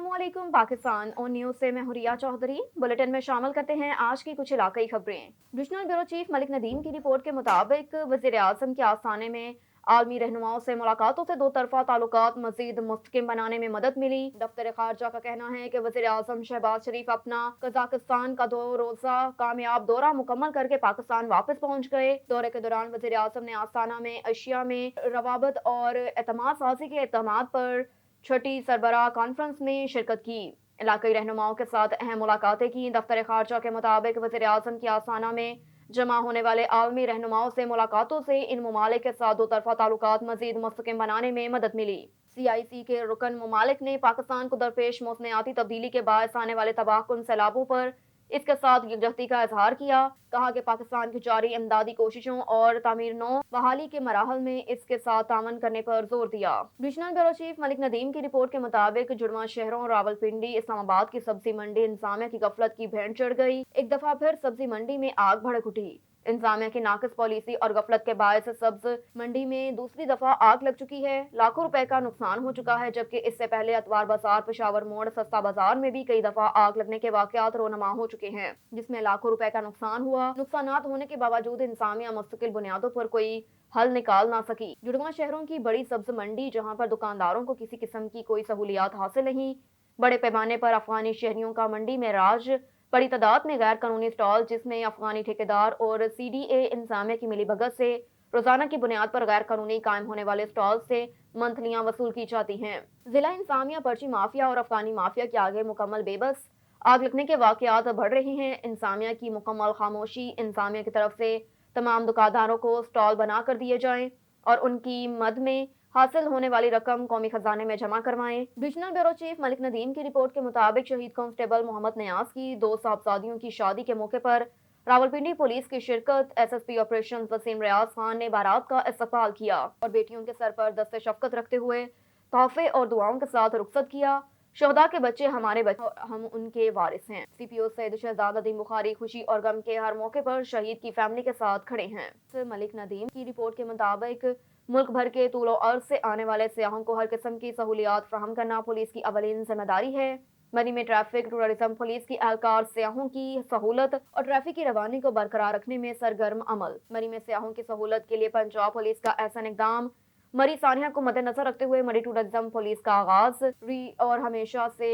अस्सलामुअलैकुम पाकिस्तान और न्यूज़ से मैं हुरिया चौधरी। बुलेटिन में शामिल करते हैं आज की कुछ इलाकाई खबरें। Divisional bureau chief Malik Nadeem की रिपोर्ट के मुताबिक वज़ीर आज़म के आस्थाने में आलमी रहनुमाओं से मुलाकातों से दो तरफा ताल्लुकात मज़ीद मुस्तकिम बनाने में मदद मिली। दफ्तर खारजा का कहना है कि वज़ीर आज़म शहबाज शरीफ अपना कजाकिस्तान का 2 रोज़ा कामयाब दौरा मुकम्मल करके पाकिस्तान वापस पहुँच गए। दौरे के दौरान वज़ीर आज़म ने आस्थाना में अशिया में रवाबत और एतमाद साजी के इक़दामात पर छठी सरबराह कॉन्फ्रेंस में शिरकत की। इलाकाई रहनुमाओं के साथ अहम मुलाकातें की। दफ्तर खारजा के मुताबिक वज़ीर आज़म की आस्थाना में जमा होने वाले आलमी रहनुमाओं से मुलाकातों से इन ममालिक के साथ दो तरफा ताल्लुकात मज़ीद मुस्तकिम बनाने में मदद मिली। CIC के रुकन ममालिक ने पाकिस्तान को दरपेश मौसमियाती तब्दीली के बायस आने वाले तबाहकुन सैलाबों पर इसके साथ यकजहती का इजहार किया। कहा कि पाकिस्तान की जारी इमदादी कोशिशों और तामीर नौ बहाली के मराहल में इसके साथ तामन करने पर जोर दिया। Divisional bureau chief Malik Nadeem की रिपोर्ट के मुताबिक जुड़वा शहरों रावलपिंडी इस्लामाबाद की सब्जी मंडी इंतजामिया की गफलत की भेंट चढ़ गई। एक दफा फिर सब्जी मंडी में आग भड़क उठी। इंतजामिया की नाकिस पॉलिसी और गफलत के बायस सब्ज मंडी में दूसरी दफा आग लग चुकी है। लाखों रुपए का नुकसान हो चुका है, जबकि इससे पहले अतवार बाजार, पेशावर मोड़, सस्ता बाजार में भी कई दफा आग लगने के वाकयात रोनमा हो चुके हैं, जिसमें लाखों रुपए का नुकसान हुआ। नुकसानात होने के बावजूद इंतजामिया मुस्तकिल बुनियादों पर कोई हल निकाल ना सकी। जुड़वा शहरों की बड़ी सब्ज मंडी, जहां पर दुकानदारों को किसी किस्म की कोई सहूलियात हासिल नहीं, बड़े पैमाने पर अफगानी शहरियों का मंडी में राज, बड़ी तादाद में गैर कानूनी स्टॉल जिसमें अफगानी ठेकेदार और CDA इंतजामिया की मिलीभगत से रोजाना की बुनियाद पर गैर कानूनी कायम होने वाले स्टॉल से मंथलियां वसूल की जाती हैं। जिला इंतजामिया पर्ची माफिया और अफगानी माफिया के आगे मुकम्मल बेबस। आग लगने के वाकयात बढ़ रहे हैं। इंतजामिया की मुकम्मल खामोशी। इंतजामिया की तरफ से तमाम दुकानदारों को स्टॉल बना कर दिए जाएं और उनकी मद में हासिल होने वाली रकम कौमी खजाने में जमा करवाएं। Divisional bureau chief Malik Nadeem की रिपोर्ट के मुताबिक शहीद कांस्टेबल मोहम्मद नियाज की 2 साहबजादियों की शादी के मौके पर रावलपिंडी पुलिस की शिरकत। SSP ऑपरेशन वसीम रियाज खान ने बारात का इस्तकबाल किया और बेटियों के सर पर दस्ते शफकत रखते हुए तोहफे और दुआओं के साथ रुखसत किया। शोहदा के बच्चे हमारे बच्चे और हम उनके वारिस हैं। CPO सैयद शहजाद नदीम बुखारी खुशी और गम के हर मौके पर शहीद की फैमिली के साथ खड़े हैं। मलिक नदीम की रिपोर्ट के मुताबिक मुल्क भर के तूलो अर्ज से आने वाले सियाहों को हर किस्म की सहूलियात फराहम करना पुलिस की अवलीन जिम्मेदारी है। मरी में ट्रैफिक टूरिज्म पुलिस की एहलकार सियाहों की सहूलत और ट्रैफिक की रवानी को बरकरार रखने में सरगर्म अमल। मरी में सियाहों की सहूलत के लिए पंजाब पुलिस का एहसन इकदाम। मरी सानिया को मद्देनजर रखते हुए मरी टूरिज्म पुलिस का आगाज और हमेशा से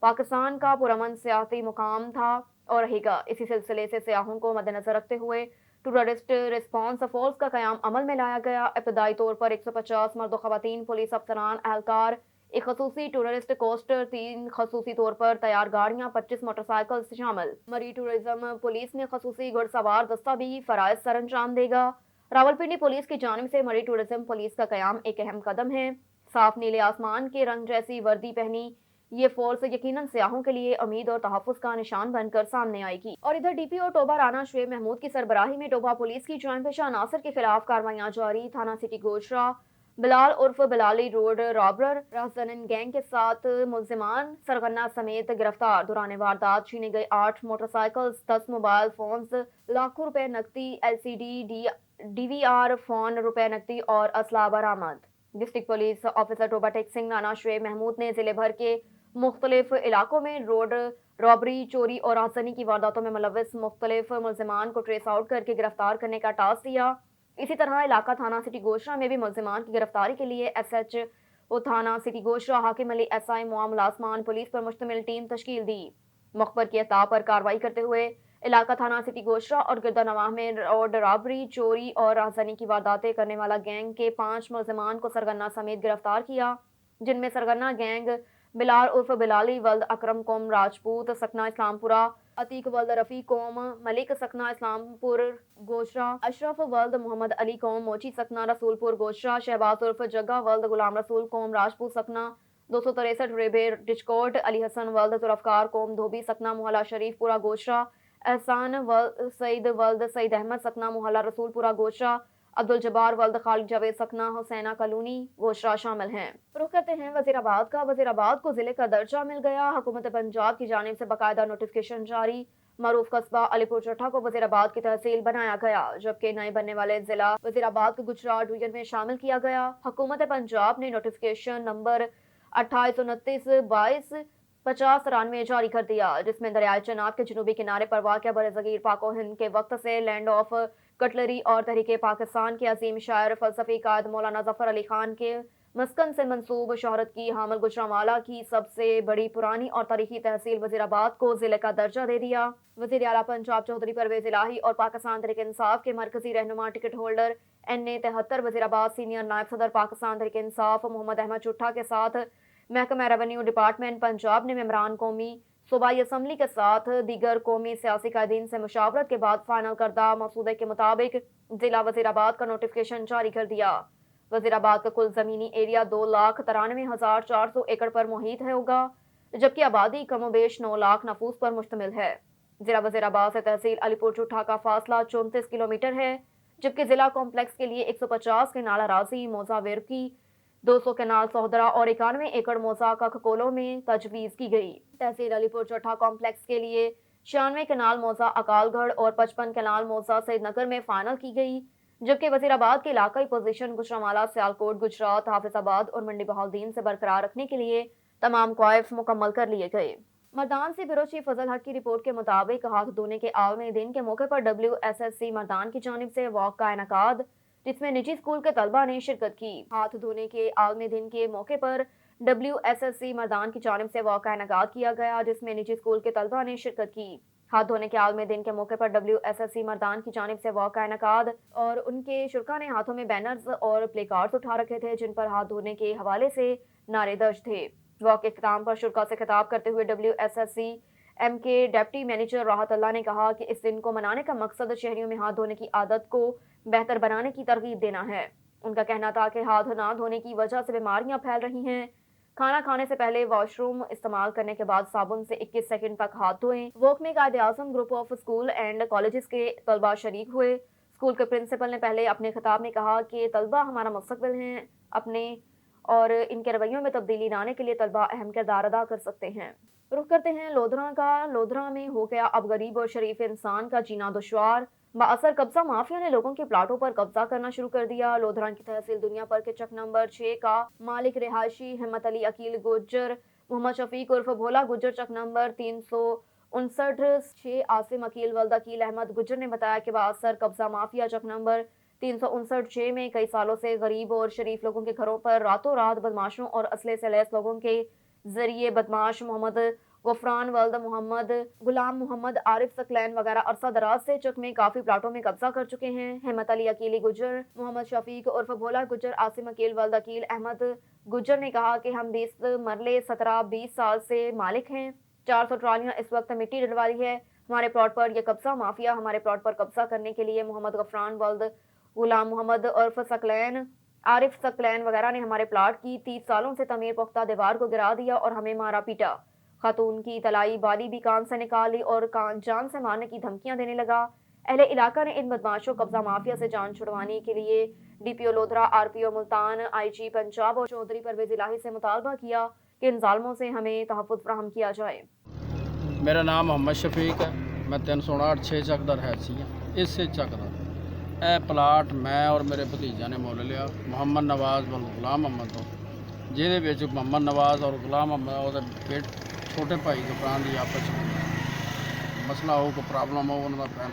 पाकिस्तान का पुरअमन सियाहती मुकाम था और रहेगा। इसी सिलसिले से सियाहों को मद्देनजर रखते हुए टूरिस्ट रिस्पांस फोर्स का कयाम अमल में लाया गया। इब्तदाई तौर पर 150 मर्द खवातीन पुलिस अफसरान एहलकार, एक खसूसी टूरिस्ट कोस्टर, 3 खसूसी तौर पर तैयार गाड़ियां, 25 मोटरसाइकिल शामिल। मरी टूरिज्म पुलिस में खसूसी घुड़सवार दस्ता भी फराइज सर अंजाम देगा। रावलपिंडी पुलिस की जानिब से मरी टूरिज्म पुलिस का कयाम एक अहम कदम है। साफ नीले आसमान के रंग जैसी वर्दी पहनी ये फोर्स यकीनन सियाहों के लिए उम्मीद और तहफ़्फ़ुज़ का निशान बनकर सामने आएगी। और इधर DPO टोबा राना शुएब महमूद की सरबराही में टोबा पुलिस की जाम पेशा नासिर के खिलाफ कार्रवाइयां जारी। थाना सिटी गोशरा बिलाल उर्फ बिलाली रोड रॉबर राहजनन गैंग के 7 मुलजिमान सरगना समेत गिरफ्तार। दौरान वारदात छीने गए 8 मोटरसाइकिल, 10 मोबाइल फोन्स, लाखों रुपए नकदी, LCD DVR फोन, रुपए नकदी और असला बरामद। District police officer Toba Tek Singh Rana Shoaib Mahmood ने जिले भर के मुख्तलिफ इलाकों में रोड रॉबरी, चोरी और आगजनी की वारदातों में मुलव्वस मुख्तलिफ मुलजिमान को ट्रेस आउट करके गिरफ्तार करने का टास्क दिया। इसी तरह इलाका थाना सिटी गोशरा में भी मुलजिमान की गिरफ्तारी के लिए SHO थाना सिटी गोशरा, हाकिम अली SI मुआमला आसमान पुलिस पर मुश्तमिल टीम तश्कील दी। मुखबर की अता पर कार्रवाई करते हुए इलाका थाना सिटी गोशरा और गिरदानवाह में रोड रॉबरी, चोरी और आगजनी की वारदातें करने वाला गैंग के 5 मुलजिमान को सरगना समेत गिरफ्तार किया, जिनमें सरगना गैंग बिलाल उर्फ बिलाली वल्द अकरम कौम राजपूत सकना इस्लामपुरा, अतीक वल्द रफ़ी कौम मलिक सकना इस्लामपुर गोशरा, अशरफ वल्द मोहम्मद अली कौम मोची सकना रसूलपुर गोशरा, शहबाज उर्फ जग्गा वल्द गुलाम रसूल कौम राजपूत सकना 263 रेबे डिचकोट, अली हसन वल्द जुल्फ़कार कौम धोबी सकना मोहल्ला शरीफपुरा गोशरा, एहसान वल्द सईद अहमद सकना मोहल्ला रसूलपुरा गोशरा, अब्दुल जब्बार वल्द खालिद जावेद सकना हुसैना कॉलोनी गोशरा शामिल हैं। रुख करते हैं वजीराबाद का। वजीराबाद को जिले का दर्जा मिल गया। हुकूमत पंजाब की जानिब से बाकायदा नोटिफिकेशन जारी। मरूफ कस्बा अलीपुर चट्ठा को वजीराबाद की तहसील बनाया गया, जबकि नए बनने वाले जिला वजीराबाद को गुजरात डिवीजन में शामिल किया गया। हुकूमत पंजाब ने नोटिफिकेशन नंबर 2829/22 50 रनवे जारी कर दिया, जिसमें दरियाए चनाब के जनूबी किनारे पर वाक़या बरज़गीर पाक व हिंद के वक्त से लैंड ऑफ कटलरी और तहरीक पाकिस्तान के अजीम शायर फ़लसफ़ी कायद मौलाना ज़फ़र अली खान के मस्कन से मंसूब शोहरत की हामिल गुजरांवाला की सबसे बड़ी पुरानी और तारीखी तहसील वज़ीराबाद को ज़िले का दर्जा दे दिया। वज़ीर आला पंजाब चौधरी परवेज़ इलाही और पाकिस्तान तहरीक इंसाफ के मरकजी रहनुमा ticket holder NA 73 Wazirabad senior नायब सदर पाकिस्तान तहरीक इंसाफ मोहम्मद अहमद चुट्टा के साथ महकमा रेवेन्यू डिपार्टमेंट पंजाब ने मेंबरान कौमी सूबाई असम्बली के साथ दीगर कौमी सियासी कायदीन से मुशावरत के बाद फाइनल करदा मसूदे के मुताबिक जिला वज़ीराबाद का नोटिफिकेशन जारी कर दिया। वज़ीराबाद का कुल ज़मीनी एरिया 2,93,400 एकड़ पर मुहित होगा, जबकि आबादी कमोबेश 9 लाख नफूस पर मुश्तमिल है। जिला वज़ीराबाद से तहसील अलीपुर चुट्टा का फासला 34 किलोमीटर है, जबकि जिला कॉम्प्लेक्स के लिए 150 केनाल अराजी मौजा वेरकी, 200 केनाल सोहदरा और 91 एकड़ मौजा का खकोलो में तजवीज़ की गई। तहसील अलीपुर चुट्टा कॉम्प्लेक्स के लिए 96 केनाल मौजा अकालगढ़ और 55 केनाल मौजा सैदनगर में फाइनल की गई, जबकि वज़ीराबाद की इलाकाई पोजीशन गुजरांवाला, सियालकोट, गुजरात, हाफिजाबाद और मंडी बहाउद्दीन से बरकरार रखने के लिए तमाम क्वाइफ मुकम्मल कर लिए गए। मर्दान से ब्यूरो चीफ फजल हक की रिपोर्ट के मुताबिक हाथ धोने के आलमी दिन के मौके पर WSSC मर्दान की जानिब से वॉक का इनेकाद, जिसमें निजी स्कूल के तलबा ने शिरकत की। हाथ धोने के आलमी दिन के मौके पर WSSC मर्दान की जानिब से वॉक का इनेकाद किया गया, जिसमें निजी स्कूल के तलबा ने शिरकत की। हाथ धोने के आलमी दिन के मौके पर WSSC मर्दान की जानिब से वॉक का इनेकाद और उनके शुरा ने हाथों में बैनर्स और प्ले कार्ड्स उठा रखे थे, जिन पर हाथ धोने के हवाले से नारे दर्ज थे। वॉक के इख्तिताम पर शुरा से खिताब करते हुए WSSC MK डिप्टी मैनेजर राहत अल्लाह ने कहा कि इस दिन को मनाने का मकसद शहरियों में हाथ धोने की आदत को बेहतर बनाने की तरगीब देना है। उनका कहना था कि हाथ ना धोने की वजह से बीमारियां फैल रही हैं। खाना खाने से पहले वॉशरूम इस्तेमाल करने के बाद साबुन से 21 सेकंड तक हाथ धोएं। वॉक में Quaid Azam group of school and colleges के तलबा शरीक हुए। स्कूल के प्रिंसिपल ने पहले अपने खिताब में कहा कि तलबा हमारा मुस्तकबिल हैं, अपने और इनके रवैयों में तब्दीली लाने के लिए तलबा अहम किरदार अदा कर सकते हैं। रुख करते हैं लोधरा का। लोधरा में हो गया अब गरीब और शरीफ इंसान का जीना दुश्वार। बाअसर कब्जा माफिया ने लोगों के प्लाटों पर कब्जा करना शुरू कर दिया। लोधरा की तहसील दुनिया पर के चक नंबर 6 का मालिक रिहायशी हिम्मत अली अकील गुज्जर मोहम्मद शफीक उर्फ भोला गुज्जर चक नंबर 359 6 आसिम अकील वल्द अकील अहमद गुज्जर ने बताया कि बाअसर कब्जा माफिया चक नंबर 359 6 में कई सालों से गरीब और शरीफ लोगों के घरों पर रातों रात बदमाशों और असले से लैस लोगों के जरिए बदमाश मोहम्मद गफरान वल्द मोहम्मद, गुलाम मोहम्मद, आरिफ सकलैन वगैरह अरसा दराज से चक में काफी प्लाटों में कब्जा कर चुके हैं। हिम्मत अली अकीली गुज्जर मोहम्मद शफीक उर्फ भोला गुज्जर आसिम अकील वल्द अकील अहमद गुज्जर ने कहा कि हम 20 मरले 17-20 साल से मालिक हैं। 400 ट्रालियां इस वक्त मिट्टी डलवाली है हमारे प्लॉट पर। यह कब्जा माफिया हमारे प्लॉट पर कब्जा करने के लिए मोहम्मद गफरान वल्द गुलाम मोहम्मद उर्फ सकलैन, आरिफ सकलैन वगैरह ने हमारे प्लाट की 30 सालों से तमीर पुख्ता दीवार को गिरा दिया और हमें मारा पीटा। खातून की तलाई बाली भी कान से निकाली और कान जान से मारने की धमकियां देने लगा। अहले इलाका ने इन बदमाशों कब्जा माफिया से जान छुड़वाने के लिए DPO lodhra, RPO Multan, IG Punjab और चौधरी परवेज इलाही से मुतालबा किया कि इन जालमों से हमें तहफ़्फ़ुज़ फराहम किया जाए। मेरा नाम मोहम्मद शफीक है, मैं 359 6 चकदर है सी इससे चकदर ए प्लाट मैं और मेरे भतीजा ने मुल लिया मोहम्मद नवाज़ और गुलाम अहमद तो, ਜਿਹਦੇ ਵਿੱਚ मोहम्मद नवाज़ और गुलाम अहमद और छोटे भाई गफरान की आपस मसला हो, कोई प्रॉब्लम हो, उन्होंने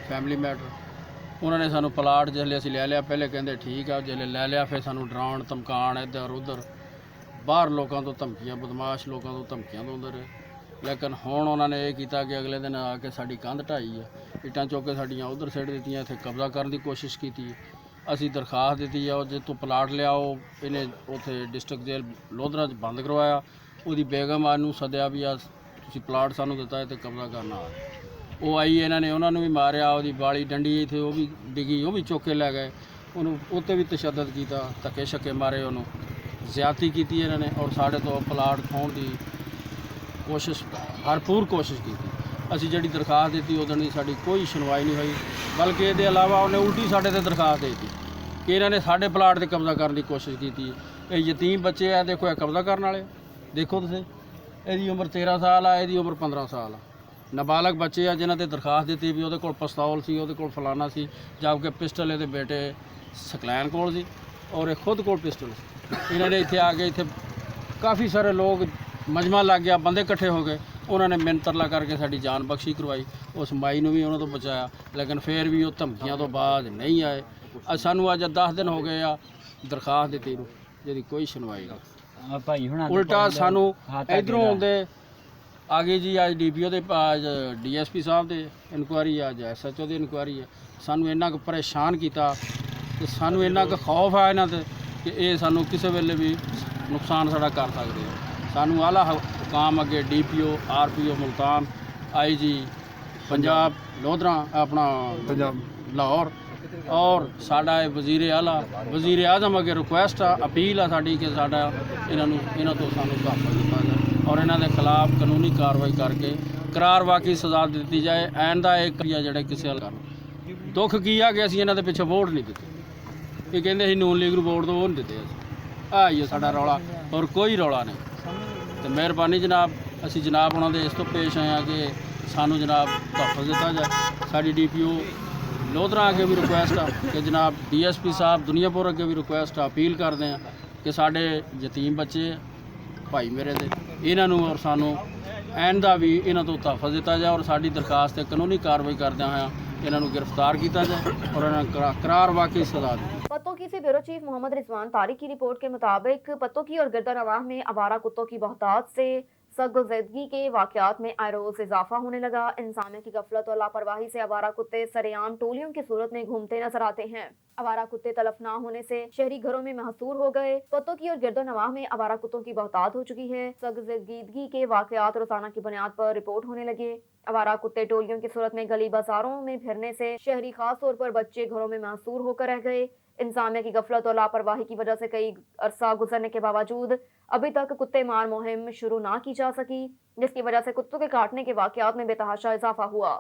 फैमिली मैटर। उन्होंने सानू प्लाट जिसले असी ले लिया, पहले कहते ठीक है, जिसले ले लिया फिर सानू डराउण धमकाण इधर उधर बाहर लोगों तो धमकियां, बदमाश लोगों तो धमकियां दिंदे रहे। लेकिन हुण उन्होंने ये किया कि अगले दिन आके साडी कंध ढाई है, इट्टां चुक के साडियां उधर सिट दित्तियां, इत्थे कब्जा करने की कोशिश की। असी दरखास्त दी है, जे तू प्लाट लिया इन्हें उत्थे डिस्ट्रिक्ट जेल लोधरा बंद करवाया। ਉਹਦੀ बेगम ਨੂੰ सद्या भी आ ਤੁਸੀਂ प्लाट सानू दिता है तो कब्जा करना। वो आई, इन्होंने उन्होंने भी मारिया, ਉਹਦੀ बाली डंडी थे वो भी डिगी, वो भी चुक के लै गए। उन्होंने उत्ते भी तशद्दद किया, धक्के शक्के मारे, उन्होंने ज्यादती की इन्होंने और साढ़े तो प्लाट खोण की कोशिश भरपूर कोशिश की। असी जी दरखास्त दी उदण की साड़ी कोई सुनवाई नहीं हुई, बल्कि ये अलावा उन्हें उल्टी साढ़े ते दरखास्त दी कि इन्होंने साढ़े प्लाट से कब्जा करने की कोशिश की। ये यतीम बच्चे है, देखो ये कब्जा करने वाले देखो तुसीं, ਇਹਦੀ उम्र 13 साल आ, ਇਹਦੀ उम्र 15 साल आ। नाबालग बच्चे आ जिन्होंने दरखास्त दी भी, ਉਹਦੇ ਕੋਲ पिस्तौल सी, ਉਹਦੇ ਕੋਲ फलाना सी, जबकि पिस्टल ਇਹਦੇ बेटे सकलैन कोल सी और खुद कोल पिस्टल सी। इन्होंने इत्थे आके इत्थे काफ़ी सारे लोग ਮਜਮਾ ਲੱਗ ਗਿਆ, ਬੰਦੇ ਇਕੱਠੇ ਹੋ ਗਏ, ਉਹਨਾਂ ਨੇ ਮਿੰਨਤ ਤਰਲਾ ਕਰਕੇ ਸਾਡੀ ਜਾਨ ਬਖਸ਼ੀ ਕਰਵਾਈ। ਉਸ ਮਾਈ ਨੂੰ ਵੀ ਉਹਨਾਂ ਤੋਂ ਬਚਾਇਆ, ਲੇਕਿਨ ਫਿਰ ਵੀ ਉਹ ਧਮਕੀਆਂ ਤੋਂ ਬਾਅਦ ਨਹੀਂ ਆਏ। ਸਾਨੂੰ ਅੱਜ 10 ਦਿਨ ਹੋ ਗਏ ਆ ਦਰਖਾਸਤ ਦਿੱਤੀ ਨੂੰ, ਜਿਹਦੀ ਕੋਈ ਸੁਣਵਾਈ ਨਹੀਂ। ਭਾਈ ਹੁਣਾਂ ਉਲਟਾ ਸਾਨੂੰ ਇਧਰੋਂ ਆਉਂਦੇ ਆ ਗਏ ਜੀ, ਅੱਜ ਡੀਪੀਓ ਦੇ ਅੱਜ ਡੀਐਸਪੀ ਸਾਹਿਬ ਦੇ ਇਨਕੁਆਇਰੀ, ਅੱਜ ਐਸਐਚਓ ਦੀ ਇਨਕੁਆਇਰੀ ਹੈ। ਸਾਨੂੰ ਇੰਨਾ ਕੁ ਪਰੇਸ਼ਾਨ ਕੀਤਾ ਤੇ ਸਾਨੂੰ ਇੰਨਾ ਕੁ ਖੌਫ ਆ ਇਹਨਾਂ ਤੇ ਕਿ ਇਹ ਸਾਨੂੰ ਕਿਸੇ ਵੇਲੇ ਵੀ ਨੁਕਸਾਨ ਸਾਡਾ ਕਰ ਸਕਦੇ ਆ। ਸਾਨੂੰ ਆਲਾ ਹੁਕਾਮ ਅੱਗੇ ਡੀਪੀਓ, ਆਰਪੀਓ ਮੁਲਤਾਨ, ਆਈਜੀ ਪੰਜਾਬ ਲੋਧਰਾ ਆਪਣਾ ਪੰਜਾਬ ਲਾਹੌਰ ਔਰ ਸਾਡਾ ਇਹ ਵਜ਼ੀਰ ਆਲਾ ਵਜ਼ੀਰ ਆਜ਼ਮ ਅੱਗੇ ਰਿਕੁਐਸਟ ਆ, ਅਪੀਲ ਆ ਸਾਡੀ ਕਿ ਸਾਡਾ ਇਹਨਾਂ ਤੋਂ ਸਾਨੂੰ ਤਹਫ਼ੁਜ਼ ਦਿੱਤਾ ਜਾਏ ਔਰ ਇਹਨਾਂ ਦੇ ਖਿਲਾਫ ਕਾਨੂੰਨੀ ਕਾਰਵਾਈ ਕਰਕੇ ਕਰਾਰ ਵਾਕਈ ਸਜ਼ਾ ਦਿੱਤੀ ਜਾਏ। ਐਨ ਦਾ ਇੱਕ ਜਿਹੜੇ ਕਿਸੇ ਹਾਲ ਕਰਨ ਦੁੱਖ ਕੀ ਆ ਕਿ ਅਸੀਂ ਇਹਨਾਂ ਦੇ ਪਿੱਛੇ ਵੋਟ ਨਹੀਂ ਦਿੱਤੇ। ਇਹ ਕਹਿੰਦੇ ਅਸੀਂ ਨੂਨ ਲੀਗ ਨੂੰ ਵੋਟ ਦੋ, ਉਹ ਨਹੀਂ ਦਿੱਤੇ ਅਸੀਂ। ਆਹ ਹੀ ਸਾਡਾ ਰੌਲਾ, ਹੋਰ ਕੋਈ ਰੌਲਾ ਨਹੀਂ। ਤੇ ਮਿਹਰਬਾਨੀ ਜਨਾਬ, ਅਸੀਂ ਜਨਾਬ ਉਹਨਾਂ ਦੇ ਇਸ ਤੋਂ ਪੇਸ਼ ਆਏ ਹਾਂ ਕਿ ਸਾਨੂੰ ਜਨਾਬ ਤਹਫ਼ੁਜ਼ ਦਿੱਤਾ ਜਾਏ। ਸਾਡੀ ਡੀਪੀਓ ਲੋਧਰਾ ਅੱਗੇ ਵੀ ਰਿਕੁਐਸਟ ਆ ਕਿ ਜਨਾਬ ਡੀਐਸਪੀ ਸਾਹਿਬ ਦੁਨੀਆਪੁਰ ਅੱਗੇ ਵੀ ਰਿਕੁਐਸਟ ਆ, ਅਪੀਲ ਕਰਦੇ ਆ ਕਿ ਸਾਡੇ ਯਤੀਮ ਬੱਚੇ ਭਾਈ ਮੇਰੇ ਦੇ ਇਹਨਾਂ ਨੂੰ ਔਰ ਸਾਨੂੰ ਐਨ ਦਾ ਵੀ ਇਹਨਾਂ ਤੋਂ ਤਹਫ਼ੁਜ਼ ਦਿੱਤਾ ਜਾਏ ਔਰ ਸਾਡੀ ਦਰਖਾਸਤ ਤੇ ਕਾਨੂੰਨੀ ਕਾਰਵਾਈ ਕਰਦਿਆਂ ਹੋਇਆਂ ਇਹਨਾਂ ਨੂੰ गिरफ्तार किया जाए और इन्हें करार वाकई सजा दी। पत्तों की से ब्यूरो चीफ मोहम्मद रिजवान तारिक की रिपोर्ट के मुताबिक पत्तों की और गिरदनवाह में आवारा कुत्तों की बहुतायत से सरगुज़िदगी के वाक़यात में आए रोज़ इजाफा होने लगा। इंसानों की गफलत और लापरवाही से आवारा कुत्ते सरेआम टोलियों की सूरत में घूमते नजर आते हैं। आवारा कुत्ते तलफ ना होने से शहरी घरों में महसूर हो गए। पत्तों की और गिरदनवाह में आवारा कुत्तों की बहुतायत हो चुकी है। सरगुज़िदगी के वाक़यात रोजाना की बुनियाद पर रिपोर्ट होने लगे। आवारा कुत्ते टोलियों की सूरत में गली बाजारों में फिरने से शहरी खास तौर पर बच्चे घरों में महसूर होकर रह गए। इंसानियत की गफलत और लापरवाही की वजह से कई अरसा गुजरने के बावजूद अभी तक कुत्ते मार मुहिम शुरू ना की जा सकी, जिसकी वजह से कुत्तों के काटने के वाकयात में बेतहाशा इजाफा हुआ।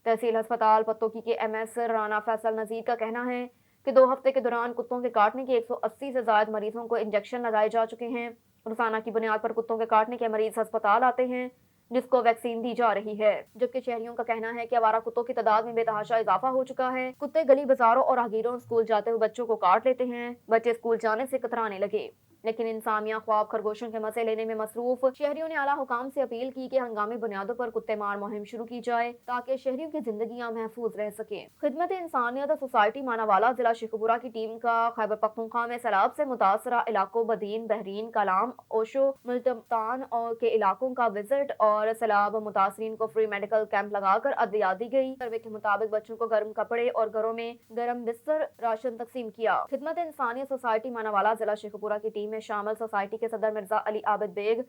तहसील अस्पताल पत्तोकी के एमएस राना फैसल नजीर का कहना है कि 2 हफ्ते के दौरान कुत्तों के काटने के 180 से ज्यादा मरीजों को इंजेक्शन लगाए जा चुके हैं। रोजाना की बुनियाद पर कुत्तों के काटने के मरीज अस्पताल आते हैं, जिसको वैक्सीन दी जा रही है। जबकि शहरियों का कहना है कि आवारा कुत्तों की तादाद में बेतहाशा इजाफा हो चुका है। कुत्ते गली बाजारों और राहगीरों स्कूल जाते हुए बच्चों को काट लेते हैं। बच्चे स्कूल जाने से कतराने लगे, लेकिन इंसानिया ख्वाब खरगोशों के मजे लेने में मसरूफ शहरियों ने आला हुकाम से अपील की कि हंगामी बुनियादों पर कुत्ते मार मुहिम शुरू की जाए ताकि शहरियों की जिंदगियां महफूज रह सके। खिदमत इंसानियत सोसाइटी मानावाला जिला शेखपुरा की टीम का खैबर पख्तूनख्वा में सैलाब से मुतासरा इलाकों बदीन, बहरीन, कलाम, ओशो, मुल्तान और के इलाकों का विजिट और सैलाब मुतासरीन को फ्री मेडिकल कैंप लगाकर अदवियात दी गई। सर्वे के मुताबिक बच्चों को गर्म कपड़े और घरों में गर्म बिस्तर राशन तकसीम किया। खिदमत इंसानियत सोसाइटी मानावाला जिला शेखपुरा की टीम में शामिल सोसाइटी के सदर मिर्जा अली आबिद बेग,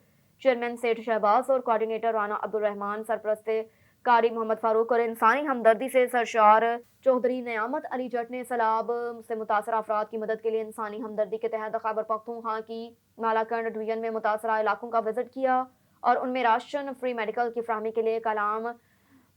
चेयरमैन सेठ शहबाज और कोऑर्डिनेटर राना अब्दुल रहमान, सरपरस्त कारी मोहम्मद फारूक और इंसानी हमदर्दी से सरशार चौधरी नियामत अली जट ने सैलाब से मुतासर अफराद की मदद के लिए इंसानी हमदर्दी के तहत खैबर पख्तूनख्वा की मालाकंड डिवीजन में मुतासरा इलाकों का विजिट किया और उनमें राशन फ्री मेडिकल की फराहमी के लिए कलाम,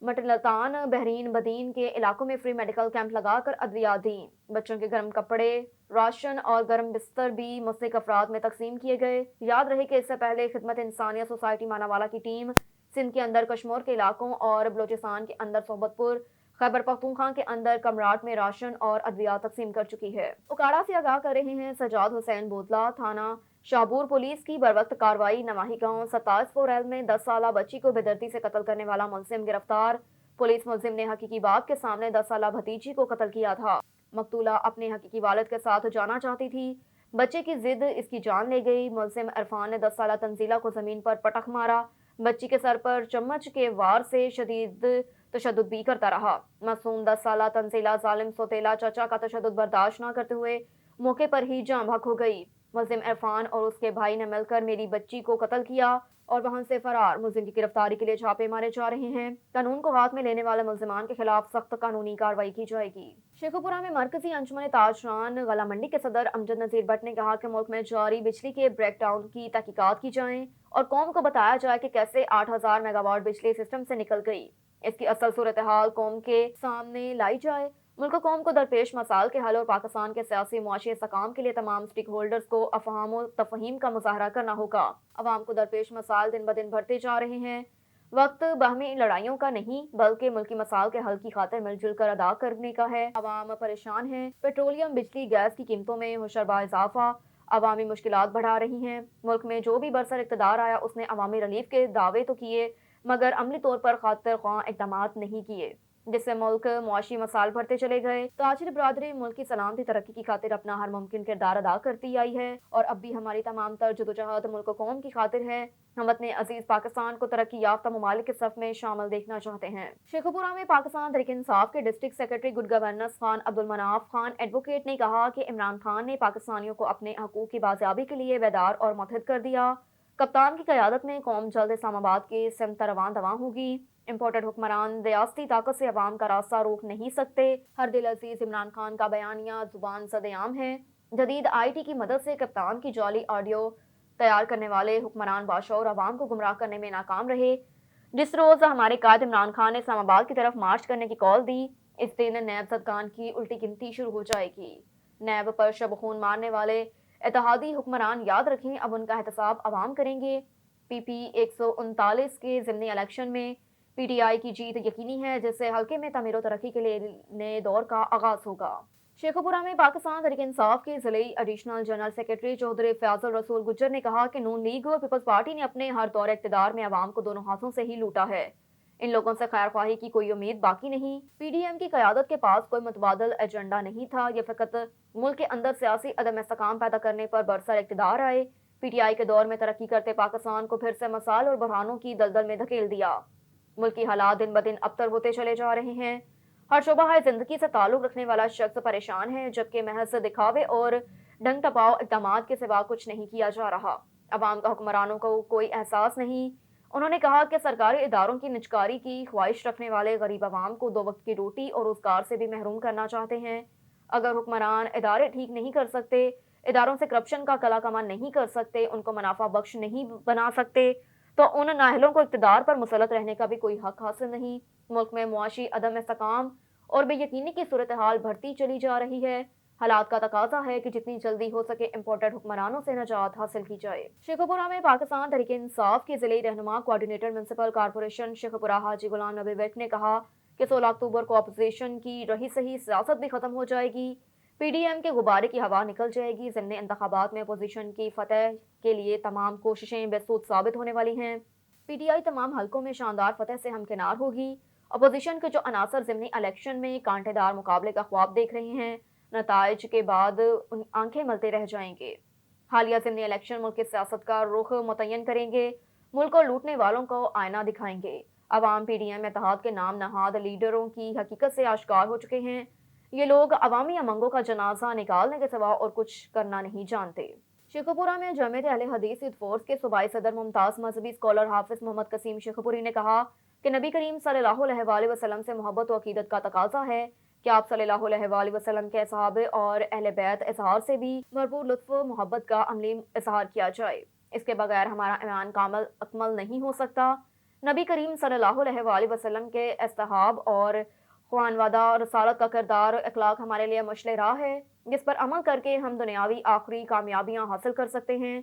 मुल्तान, बहरीन, बदीन के इलाकों में फ्री मेडिकल कैंप लगाकर अद्वियात दी। बच्चों के गर्म कपड़े, राशन और गर्म बिस्तर भी मुस्तहिक अफराद में तकसीम किए गए। याद रहे कि इससे पहले खिदमत इंसानियत सोसाइटी मानावाला की टीम सिंध के अंदर कश्मीर के इलाकों और बलोचिस्तान के अंदर सोबतपुर, खैबर पख्तूनख्वा के अंदर कमराट में राशन और अद्वियात तकसीम कर चुकी है। उकाड़ा से आगाह कर रहे हैं सजाद हुसैन बोतला। थाना शाहपुर पुलिस की बरवक्त कार्रवाई। नवाही गांव 27 फोरैल में 10 साला बच्ची को बेदर्दी से कत्ल करने वाला मुलजिम गिरफ्तार। पुलिस मुलजिम ने हकीकी बाप के सामने 10 साला भतीजी को कत्ल किया था। मकतूला अपने हकीकी वालिद के साथ जाना चाहती थी, बच्चे की जिद इसकी जान ले गई। मुलजिम इरफान ने 10 साला तंजीला को जमीन पर पटक मारा। बच्ची के सर पर चम्मच के वार से शदीद तशद्दुद भी करता रहा। मासूम 10 साला तंजीला जालिम सोतेला चचा का तशद्दुद बर्दाश्त न करते हुए मौके पर ही जाँ बहक हो गई। मुलजिम इरफान और उसके भाई ने मिलकर मेरी बच्ची को कत्ल किया और वहां से फरार। मुलजिम की गिरफ्तारी के लिए छापे मारे जा रहे हैं। कानून को हाथ में लेने वाले मुलजिमान के खिलाफ सख्त कानूनी कार्रवाई की जाएगी। शेखपुरा में मरकजी अंजुमन ताजरान गला मंडी के सदर अमजद नजीर भट्ट ने कहा कि मुल्क में जारी बिजली के ब्रेकडाउन की तहकीकात की जाए और कौम को बताया जाए कि कैसे 8000 मेगावाट बिजली सिस्टम से निकल गई। इसकी असल सूरत हाल कौम के सामने लाई जाए। मुल्क कौम को दरपेश मसाइल के हल और पाकिस्तान के सियासी मुआशी इस्तेकाम के लिए तमाम स्टेक होल्डर्स को अफहाम और तफहीम का मुजाहरा करना होगा। अवाम को दरपेश मसाइल दिन ब दिन बढ़ते जा रहे हैं। वक्त बाहमी लड़ाइयों का नहीं बल्कि मुल्की मसाइल के हल की खातिर मिलजुल कर अदा करने का है। अवाम परेशान है। पेट्रोलियम, बिजली, गैस की कीमतों में होशरबा इजाफा, عوامی مشکلات بڑھا رہی ہیں۔ ملک میں جو بھی برسر اقتدار آیا اس نے عوامی ریلیف کے دعوے تو کیے مگر عملی طور پر خاطر خواہ اقدامات نہیں کیے، جس سے ملک معاشی مسائل بڑھتے چلے گئے۔ تاجر برادری ملک کی سلامتی ترقی کی خاطر اپنا ہر ممکن کردار ادا کرتی آئی ہے اور اب بھی ہماری تمام تر جدوجہد ملک و قوم کی خاطر ہے۔ ہم اپنے عزیز پاکستان کو ترقی یافتہ ممالک کے صف میں شامل دیکھنا چاہتے ہیں۔ شیخو پورہ میں پاکستان تحریک انصاف کے district secretary good governance Khan Abdul Manaf Khan advocate نے کہا کہ عمران خان نے پاکستانیوں کو اپنے حقوق کی بازیابی کے لیے بیدار اور متحد کر دیا۔ کپتان کی قیادت میں قوم جلد اسلام آباد کی سمت رواں ہوگی۔ امپورٹڈ حکمران ریاستی طاقت سے عوام کا راستہ روک نہیں سکتے۔ ہر دل عزیز عمران خان کا بیانیہ زبان زد عام ہے۔ جدید آئی ٹی کی مدد سے کپتان کی جعلی آڈیو تیار کرنے والے حکمران بادشاہ عوام کو گمراہ کرنے میں ناکام رہے۔ جس روز ہمارے قائد عمران خان نے اسلام آباد کی طرف مارچ کرنے کی کال دی، اس دن نیب صدقان کی الٹی گنتی شروع ہو جائے گی۔ نیب پر شب خون مارنے والے اتحادی حکمران یاد رکھیں اب ان کا احتساب عوام کریں گے۔ پی پی 139 کے ضمنی الیکشن میں پی ٹی آئی کی جیت یقینی ہے، جس سے حلقے میں تعمیر و ترقی کے لیے نئے دور کا آغاز ہوگا۔ شیخو پورہ میں پاکستان تحریک انصاف کے ضلعی additional general secretary Chaudhry Fayyaz ur-Rasool Gujjar نے کہا کہ نون لیگ اور پیپلز پارٹی نے اپنے ہر دور اقتدار میں عوام کو دونوں ہاتھوں سے ہی لوٹا ہے۔ ان لوگوں سے خیر خواہی کی کوئی امید باقی نہیں۔ پی ڈی ایم کی قیادت کے پاس کوئی متبادل ایجنڈا نہیں تھا، یہ فقط ملک کے اندر سیاسی عدم استحکام پیدا کرنے پر برسر اقتدار آئے۔ پی ٹی آئی کے دور میں ترقی کرتے پاکستان کو پھر سے مسائل اور بحرانوں کی دلدل میں دھکیل دیا۔ ملکی حالات دن بدن ابتر ہوتے چلے جا رہے ہیں۔ ہر شعبہ زندگی سے تعلق رکھنے والا شخص پریشان ہے، جبکہ محض دکھاوے اور ڈنگ ٹپاؤ اقدامات کے سوا کچھ نہیں کیا جا رہا۔ عوام کا حکمرانوں کو کوئی احساس نہیں۔ انہوں نے کہا کہ سرکاری اداروں کی نجکاری کی خواہش رکھنے والے غریب عوام کو 2 وقت کی روٹی اور روزگار سے بھی محروم کرنا چاہتے ہیں۔ اگر حکمران ادارے ٹھیک نہیں کر سکتے، اداروں سے کرپشن کا کلا کما نہیں کر سکتے، ان کو منافع بخش نہیں بنا سکتے، تو ان نااہلوں کو اقتدار پر مسلط رہنے کا بھی کوئی حق حاصل نہیں۔ ملک میں معاشی عدم استحکام اور بے یقینی کی صورتحال بڑھتی چلی جا رہی ہے۔ حالات کا تقاضا ہے کہ جتنی جلدی ہو سکے امپورٹڈ حکمرانوں سے نجات حاصل کی جائے۔ شیخو پورہ میں پاکستان تحریک انصاف کے ضلعی رہنما کوآرڈینیٹر میونسپل کارپوریشن شیخو پورہ حاجی غلام نبی ویک نے کہا کہ 16 اکتوبر کو اپوزیشن کی رہی سہی سیاست بھی ختم ہو جائے گی، پی ڈی ایم کے غبارے کی ہوا نکل جائے گی۔ ضمنی انتخابات میں اپوزیشن کی فتح کے لیے تمام کوششیں بے سود ثابت ہونے والی ہیں۔ پی ٹی آئی تمام حلقوں میں شاندار فتح سے ہمکنار ہوگی۔ اپوزیشن کے جو عناصر ضمنی الیکشن میں کانٹے دار مقابلے کا خواب دیکھ رہے ہیں، نتائج کے بعد آنکھیں ملتے رہ جائیں گے۔ حالیہ ضمنی الیکشن ملک کی سیاست کا رخ متعین کریں گے، ملک کو لوٹنے والوں کو آئینہ دکھائیں گے۔ عوام پی ڈی ایم اتحاد کے نام نہاد لیڈروں کی حقیقت سے آشکار ہو چکے ہیں۔ یہ لوگ عوامی امنگوں کا جنازہ نکالنے کے سوا اور کچھ کرنا نہیں جانتے۔ شیخو پورہ میں جمعیت اہل حدیث یوتھ فورس کے صوبائی صدر ممتاز مذہبی اسکالر حافظ محمد قسیم شیخو پوری نے کہا کہ نبی کریم صلی اللہ علیہ وآلہ وسلم سے محبت و عقیدت کا تقاضا ہے کہ آپ صلی اللہ علیہ وآلہ وسلم کے اصحاب اور اہل بیت اظہار سے بھی بھرپور لطف و محبت کا عملی اظہار کیا جائے۔ اس کے بغیر ہمارا ایمان کامل اکمل نہیں ہو سکتا۔ نبی کریم صلی اللہ علیہ وآلہ وسلم کے اصحاب اور خانوادہ رسالت کا کردار اخلاق ہمارے لیے مشعل راہ ہے، جس پر عمل کر کے ہم دنیاوی آخری کامیابیاں حاصل کر سکتے ہیں۔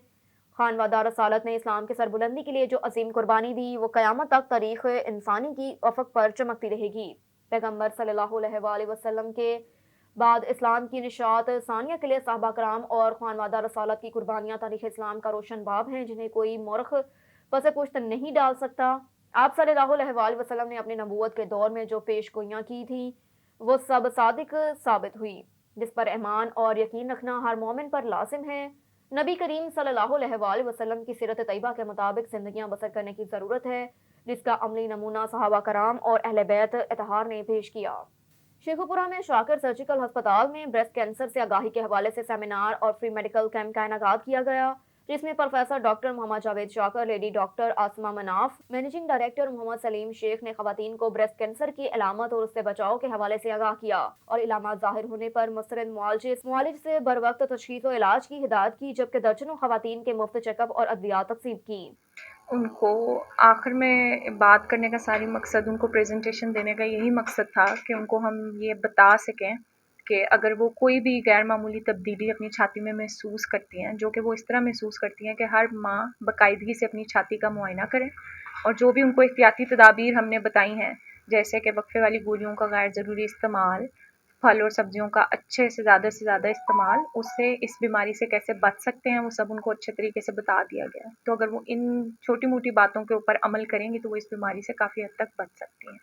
خانوادہ رسالت نے اسلام کی سربلندی کے لیے جو عظیم قربانی دی، وہ قیامت تک تاریخ انسانی کی افق پر چمکتی رہے گی۔ پیغمبر صلی اللہ علیہ وآلہ وسلم کے بعد اسلام کی نشاط ثانیہ کے لیے صحابہ کرام اور خانوادہ رسالت کی قربانیاں تاریخ اسلام کا روشن باب ہیں، جنہیں کوئی مورخ پس پشت نہیں ڈال سکتا۔ آپ صلی اللہ علیہ وآلہ وسلم نے اپنی نبوت کے دور میں جو پیش گوئیاں کی تھیں وہ سب صادق ثابت ہوئی، جس پر ایمان اور یقین رکھنا ہر مومن پر لازم ہے۔ نبی کریم صلی اللہ علیہ وآلہ وسلم کی سیرت طیبہ کے مطابق زندگیاں بسر کرنے کی ضرورت ہے، جس کا عملی نمونہ صحابہ کرام اور اہل بیت اطہار نے پیش کیا۔ شیخو پورہ میں شاکر سرجیکل ہسپتال میں بریسٹ کینسر سے آگاہی کے حوالے سے سیمینار اور فری میڈیکل کیمپ کا انعقاد کیا گیا، جس میں پروفیسر ڈاکٹر محمد جاوید شاکر، لیڈی ڈاکٹر آسمہ مناف، مینیجنگ ڈائریکٹر محمد سلیم شیخ نے خواتین کو بریسٹ کینسر کی علامت اور اس سے بچاؤ کے حوالے سے آگاہ کیا اور علامات ظاہر ہونے پر مستند معالج سے بروقت تشخیص و علاج کی ہدایت کی، جبکہ درجنوں خواتین کے مفت چیک اپ اور ادویات تقسیم کی۔ ان کو آخر میں بات کرنے کا ساری مقصد، ان کو پریزنٹیشن دینے کا یہی مقصد تھا کہ ان کو ہم یہ بتا سکیں کہ اگر وہ کوئی بھی غیر معمولی تبدیلی اپنی چھاتی میں محسوس کرتی ہیں، جو کہ وہ اس طرح محسوس کرتی ہیں کہ ہر ماں باقاعدگی سے اپنی چھاتی کا معائنہ کریں، اور جو بھی ان کو احتیاطی تدابیر ہم نے بتائی ہیں، جیسے کہ وقفے والی گولیوں کا غیر ضروری استعمال، پھل اور سبزیوں کا اچھے سے زیادہ استعمال، اس سے اس بیماری سے کیسے بچ سکتے ہیں، وہ سب ان کو اچھے طریقے سے بتا دیا گیا ہے. تو اگر وہ ان چھوٹی موٹی باتوں کے اوپر عمل کریں گی تو وہ اس بیماری سے کافی حد تک بچ سکتی ہیں.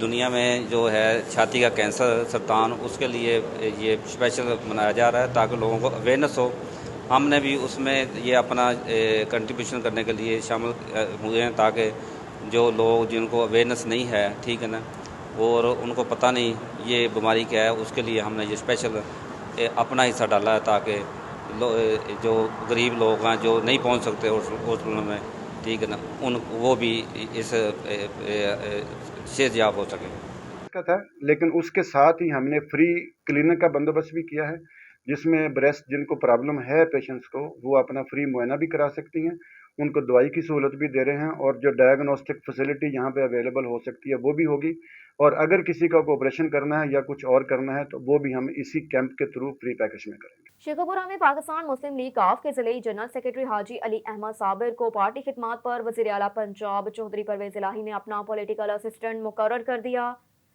دنیا میں جو ہے چھاتی کا کینسر سرطان، اس کے لیے یہ اسپیشل منایا جا رہا ہے تاکہ لوگوں کو اویئرنیس ہو. ہم نے بھی اس میں یہ اپنا کنٹریبیوشن کرنے کے لیے شامل ہوئے ہیں تاکہ جو لوگ جن کو اویئرنیس نہیں ہے، ٹھیک ہے نا، اور ان کو پتہ نہیں یہ بیماری کیا ہے، اس کے لیے ہم نے یہ اسپیشل اپنا حصہ ڈالا ہے تاکہ جو غریب لوگ ہیں جو نہیں پہنچ سکتے ہاسپٹلوں میں، ٹھیک ہے نا، وہ بھی اس صحت یاب ہو سکے. کا تھا، لیکن اس کے ساتھ ہی ہم نے فری کلینک کا بندوبست بھی کیا ہے، جس میں بریسٹ جن کو پرابلم ہے پیشنٹس کو، وہ اپنا فری معائنہ بھی کرا سکتی ہیں، ان کو دوائی کی سہولت بھی دے رہے ہیں، اور جو ڈائگنوسٹک فیسلٹی یہاں پہ اویلیبل ہو سکتی ہے وہ بھی ہوگی. اور اگر کسی کا آپریشن کرنا ہے یا کچھ اور کرنا ہے تو وہ بھی ہم اسی کیمپ کے تھرو فری پیکج میں کریں گے. شیخوپورہ میں پاکستان مسلم لیگ کاف کے ضلعی جنرل سیکرٹری حاجی علی احمد صابر کو پارٹی خدمات پر وزیر اعلیٰ پنجاب چودھری پرویز الہی نے اپنا پولیٹیکل اسسٹنٹ مقرر کر دیا،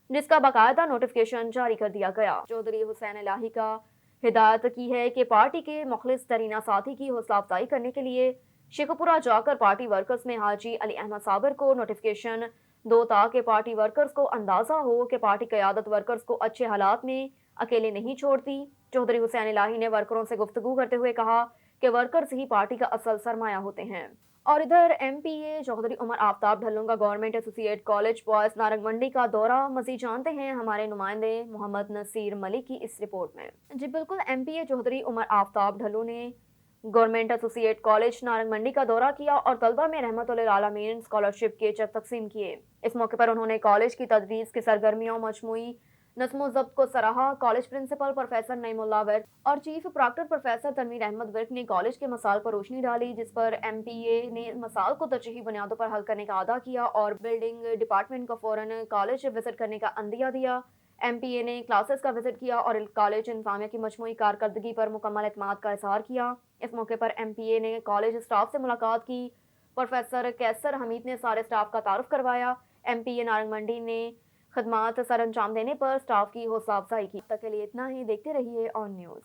جس کا باقاعدہ نوٹیفکیشن جاری کر دیا گیا. چودھری حسین الہی کا ہدایت کی ہے کہ پارٹی کے مخلص ترینہ ساتھی کی حوصلہ افزائی کرنے کے لیے شیخوپورہ جا کر پارٹی ورکرز میں حاجی علی احمد صابر کو نوٹیفکیشن دو تاکہ پارٹی ورکرز کو اندازہ ہو کہ پارٹی قیادت ورکرز کو اچھے حالات میں اکیلے نہیں چھوڑتی. چودھری حسین الہی نے ورکروں سے گفتگو کرتے ہوئے کہا کہ ورکرز ہی پارٹی کا اصل سرمایہ ہوتے ہیں. اور ادھر ایم پی اے چودھری عمر آفتاب ڈھلوں کا گورنمنٹ ایسوسی ایٹ کالج بوائز نارنگ منڈی کا دورہ. مزید جانتے ہیں ہمارے نمائندے محمد نصیر ملک کی اس رپورٹ میں. جی بالکل، ایم پی اے چودھری عمر آفتاب ڈھلوں نے گورنمنٹ ایسوسی ایٹ کالج نارنگ منڈی کا دورہ کیا اور طلبہ میں رحمت للعالمین اسکالرشپ کے چیک تقسیم کیے. اس موقع پر انہوں نے کالج کی تدریس کی سرگرمیوں، مجموعی نظم و ضبط کو سراہا. College principal professor Naeem Ullah Virk اور chief proctor professor Tanveer Ahmed Virk نے کالج کے مسائل پر روشنی ڈالی، جس پر ایم پی اے نے مسائل کو ترجیحی بنیادوں پر حل کرنے کا اعادہ کیا اور بلڈنگ ڈپارٹمنٹ کو فوراً کالج وزٹ کرنے کا عندیہ دیا. ایم پی اے نے کلاسز کا وزٹ کیا اور کالج انتظامیہ کی مجموعی کارکردگی پر مکمل اعتماد کا اظہار کیا. اس موقع پر ایم پی اے نے کالج اسٹاف سے ملاقات کی. پروفیسر کیسر حمید نے سارے اسٹاف کا تعارف کروایا. ایم پی اے نارنگ منڈی نے خدمات سر انجام دینے پر اسٹاف کی حوصلہ افزائی کی. تک کے لیے اتنا ہی، دیکھتے رہیے آن نیوز.